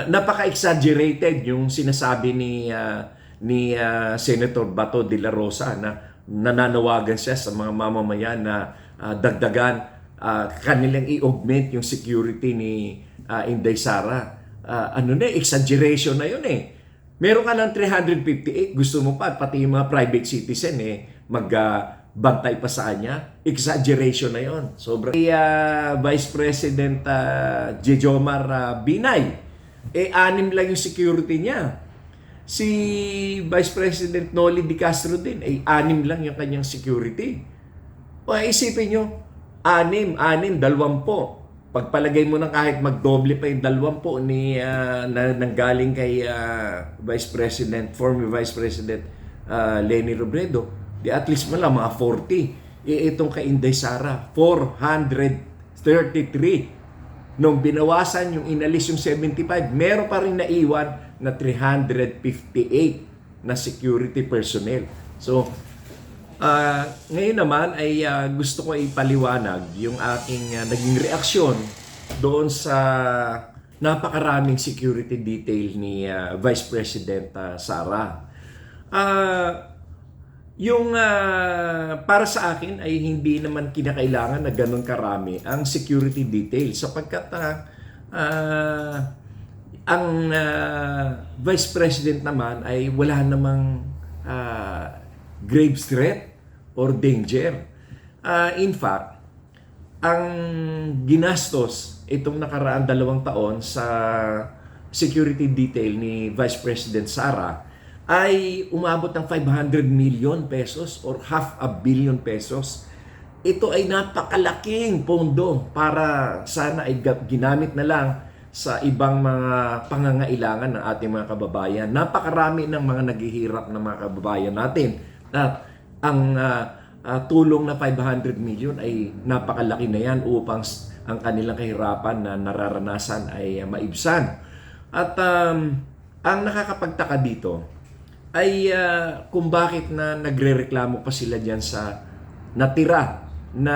napaka-exaggerated yung sinasabi ni Senator Bato de la Rosa na nananawagan siya sa mga mamamayan na dagdagan kanilang i-augment yung security ni Inday Sara. Exaggeration na yun eh. Meron ka ng 358, gusto mo pa, pati yung mga private citizen magbantay pa sa kanya. Exaggeration na yon. Sobrang Vice President Jejomar Binay, 6 lang yung security niya. Si Vice President Noli Di Castro din, 6 lang yung kanyang security. O isipin nyo, 6, 20. Pagpalagay mo na kahit magdoble pa yung 20 na nanggaling kay former Vice President Leni Robredo, di at least lang mga 40. Itong kay Inday Sara, 433. Nung binawasan yung inalis yung 75, meron pa rin naiwan na 358 na security personnel. So, ngayon naman ay gusto ko ipaliwanag yung aking naging reaksyon doon sa napakaraming security detail ni Vice President Sara. Para sa akin ay hindi naman kinakailangan na ganun karami ang security detail sapagkat ang Vice President naman ay wala namang grave threat or danger. In fact, ang ginastos itong nakaraang 2 taon sa security detail ni Vice President Sara ay umabot ng 500 million pesos or half a billion pesos. Ito ay napakalaking pondo para sana ay ginamit na lang sa ibang mga pangangailangan ng ating mga kababayan. Napakarami ng mga naghihirap na mga kababayan natin na ang tulong na 500 million ay napakalaki na yan upang ang kanilang kahirapan na nararanasan ay maibsan. At ang nakakapagtaka dito ay kung bakit na nagrereklamo pa sila dyan sa natira na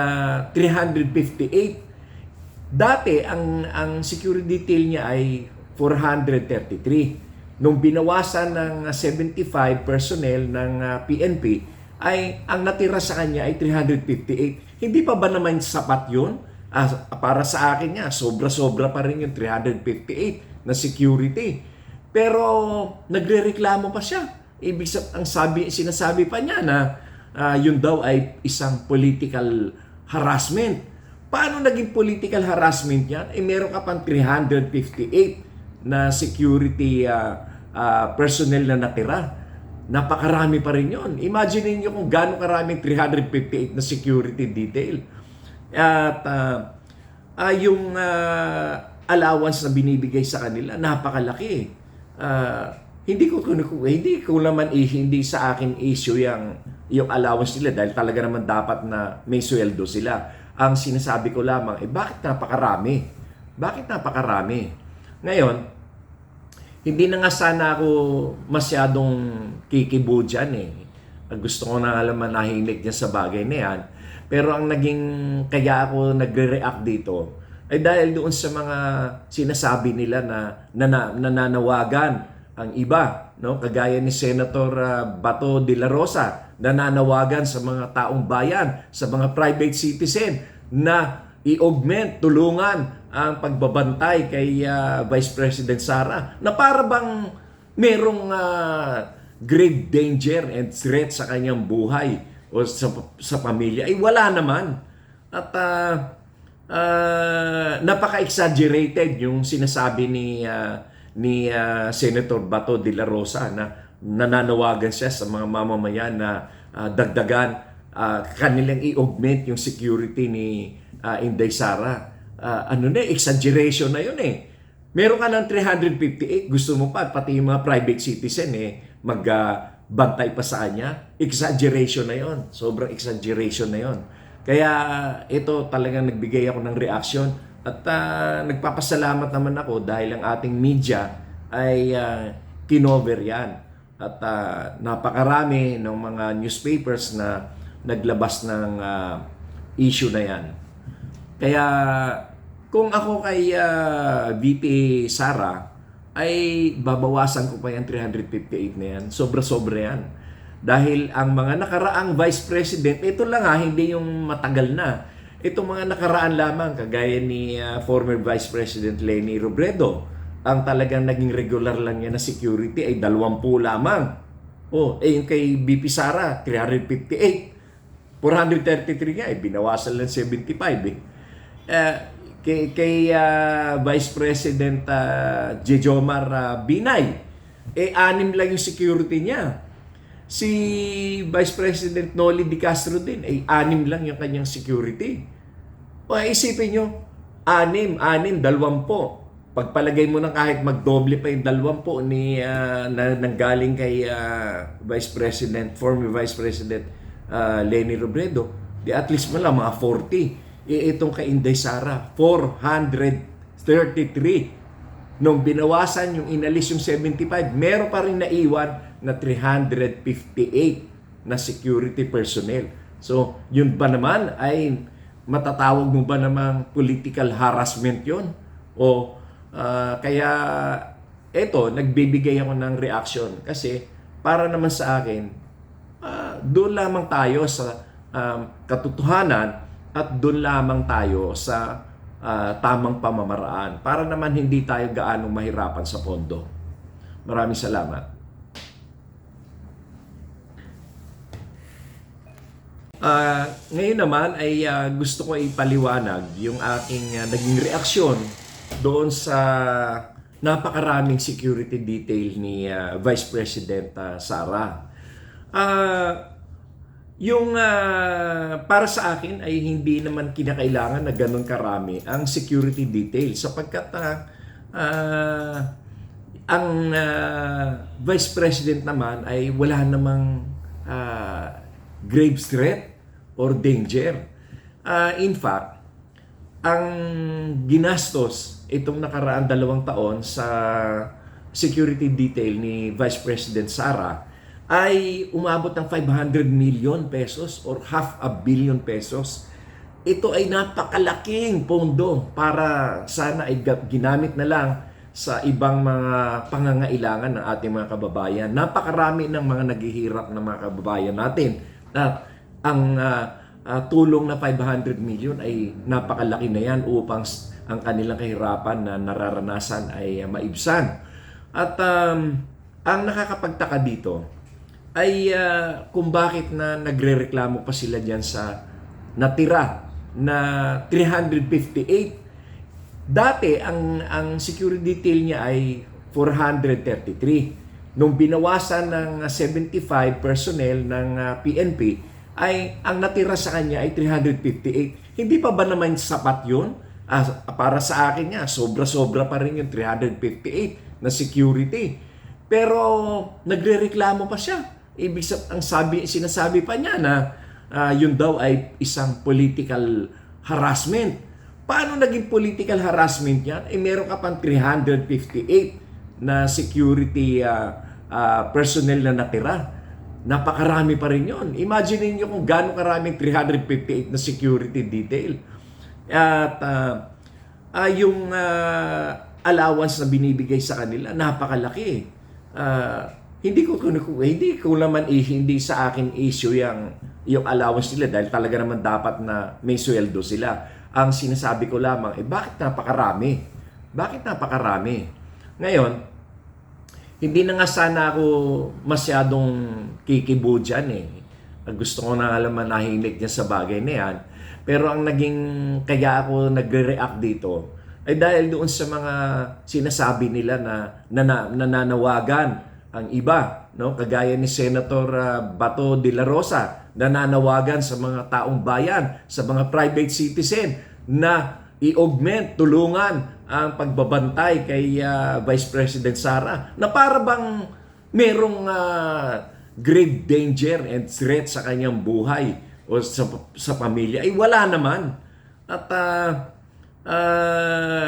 358. Dati, ang security detail niya ay 433. Nung binawasan ng 75 personnel ng PNP, ay ang natira sa kanya ay 358. Hindi pa ba naman sapat yun? Para sa akin nga, sobra-sobra pa rin yung 358 na security. Pero nagrereklamo pa siya. Ibig sabihin, sinasabi pa niya na yun daw ay isang political harassment. Paano naging political harassment yan? Meron ka pang 358 na security personnel na natira. Napakarami pa rin yun. Imagine niyo kung gaano karaming 358 na security detail. At yung allowance na binibigay sa kanila, napakalaki. Hindi sa akin issue yung allowance nila dahil talaga naman dapat na may sweldo sila. Ang sinasabi ko lamang, bakit napakarami? Bakit napakarami? Ngayon, hindi na nga sana ako masyadong kikibo dyan eh. Gusto ko na alam manahimik dyan sa bagay na yan. Pero ang kaya ako nagre-react dito ay dahil doon sa mga sinasabi nila na nananawagan ang iba, no? Kagaya ni Senator Bato de la Rosa, nananawagan sa mga taong bayan, sa mga private citizen na i-augment, tulungan ang pagbabantay kay Vice President Sara na para bang merong grave danger and threat sa kanyang buhay o sa pamilya. Ay wala naman. At napaka-exaggerated yung sinasabi ni Senator Bato de la Rosa na nananawagan siya sa mga mamamayan na dagdagan kanilang i-augment yung security ni Inday Sara. Exaggeration na yun eh. Meron ka ng 358, gusto mo pa, pati yung mga private citizen magbantay pa sa kanya. Exaggeration na yun. Sobrang exaggeration na yun. Kaya ito talagang nagbigay ako ng reaction at nagpapasalamat naman ako dahil ang ating media ay kinover yan. At napakarami ng mga newspapers na naglabas ng issue na yan. Kaya kung ako kay VP Sara ay babawasan ko pa yung 358 na yan. Sobra-sobra yan. Dahil ang mga nakaraang Vice President, ito lang hindi yung matagal na. Itong mga nakaraan lamang, kagaya ni former Vice President Leni Robredo, ang talagang naging regular lang yan na security ay 20 lamang. Yung kay BP Sara, 358. 433 nga, binawasan lang 75 kay Vice President Jejomar Binay, 6 lang yung security niya. Si Vice President Noli Di Castro din, 6 lang yung kanyang security. Isipin nyo, 6, 20. Pagpalagay mo na kahit magdoble pa yung 20 na nanggaling kay Vice President, former Vice President Leni Robredo, at least mo lang mga 40. Itong kay Inday Sara, 433. Nung binawasan yung inalis yung 75, meron pa rin naiwan na 358 na security personnel. So, yun ba naman ay matatawag mo ba namang political harassment yun? Kaya eto, nagbibigay ako ng reaction kasi para naman sa akin, doon lamang tayo sa katotohanan at doon lamang tayo sa tamang pamamaraan para naman hindi tayo gaanong mahirapan sa pondo. Maraming salamat. Ngayon naman ay gusto ko ipaliwanag yung aking naging reaksyon doon sa napakaraming security detail ni Vice President Sara. Para sa akin ay hindi naman kinakailangan na ganun karami ang security detail sapagkat ang Vice President naman ay wala namang grave threat or danger. In fact, ang ginastos itong nakaraan 2 taon sa security detail ni Vice President Sara ay umabot ng 500 million pesos or $500 million. Ito ay napakalaking pondo para sana ay ginamit na lang sa ibang mga pangangailangan ng ating mga kababayan. Napakarami ng mga naghihirap ng mga kababayan natin na ang tulong na 500 million ay napakalaki na yan upang ang kanilang kahirapan na nararanasan ay maibsan. At ang nakakapagtaka dito ay kung bakit na nagrereklamo pa sila dyan sa natira na 358. Dati, ang security detail niya ay 433. Nung binawasan ng 75 personnel ng PNP, ay ang natira sa kanya ay 358. Hindi pa ba naman sapat yun? Para sa akin nga, sobra-sobra pa rin yung 358 na security. Pero nagrereklamo pa siya. Sinasabi pa niya na yun daw ay isang political harassment. Paano naging political harassment yan? Meron ka pang 358 na security personnel na natira. Napakarami pa rin yun. Imagine niyo kung gaano karaming 358 na security detail. At yung allowance na binibigay sa kanila, napakalaki. Hindi sa akin issue yung allowance nila dahil talaga naman dapat na may sweldo sila. Ang sinasabi ko lamang, bakit napakarami? Bakit napakarami? Ngayon, hindi na nga sana ako masyadong kikibo dyan Gusto ko na alam manahinig dyan sa bagay na yan. Pero ang kaya ako nagre-react dito ay dahil doon sa mga sinasabi nila na nananawagan ang iba, no? Kagaya ni Senator Bato de la Rosa, nananawagan sa mga taong bayan, sa mga private citizen na i-augment, tulungan ang pagbabantay kay Vice President Sara na para bang merong grave danger and threat sa kanyang buhay o sa pamilya. Ay wala naman. At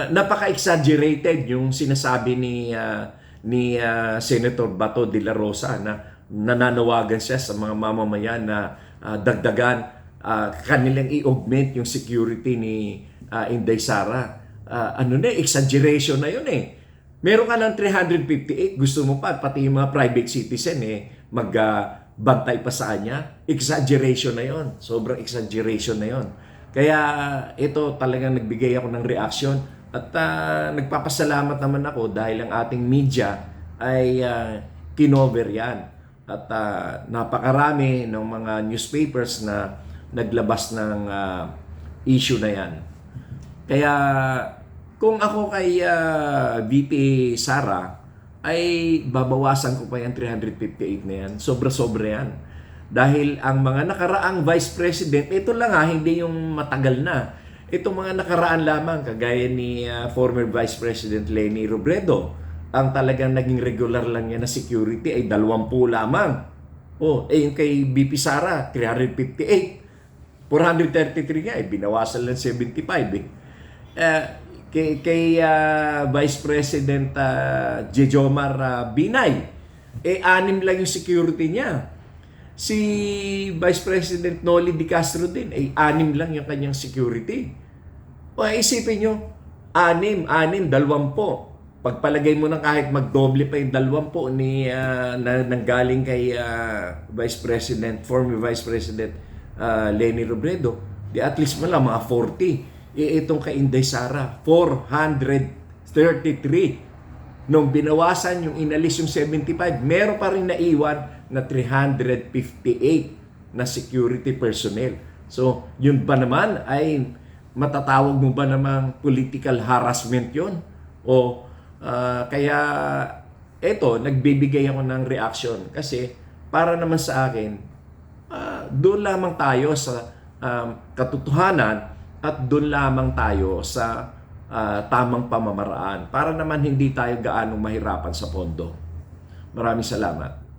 napaka-exaggerated yung sinasabi ni Senator Bato de la Rosa na nananawagan siya sa mga mamamayan na dagdagan kanilang i-augment yung security ni Inday Sara. Exaggeration na yun Meron ka ng 358, gusto mo pa, pati yung mga private citizen magbantay pa sa kanya. Exaggeration na yon. Sobrang exaggeration na yon. Kaya ito talagang nagbigay ako ng reaction at nagpapasalamat naman ako dahil ang ating media ay kinover yan. At napakarami ng mga newspapers na naglabas ng issue na yan. Kaya kung ako kay VP Sara, ay babawasan ko pa yung 358 na yan. Sobra-sobra yan. Dahil ang mga nakaraang Vice President, ito lang hindi yung matagal na. Itong mga nakaraan lamang, kagaya ni former Vice President Leni Robredo, ang talagang naging regular lang niya na security ay 20 lamang. Yung kay VP Sara, 358. 433 nga, binawasan lang 75 kay Vice President Jejomar Binay, 6 lang yung security niya. Si Vice President Noli Di Castro din, 6 lang yung kanyang security. Isipin nyo, 6, 20. Pagpalagay mo na kahit magdoble pa yung 20 na nanggaling kay former Vice President Leni Robredo, di at least lang mga 40. Itong kay Inday Sara, 433. Nung binawasan yung inalis yung 75, meron pa rin naiwan na 358 na security personnel. So, yun ba naman ay matatawag mo ba namang political harassment yon? Kaya eto, nagbibigay ako ng reaction kasi para naman sa akin, doon lamang tayo sa katotohanan at doon lamang tayo sa tamang pamamaraan para naman hindi tayo gaanong mahirapan sa pondo. Maraming salamat.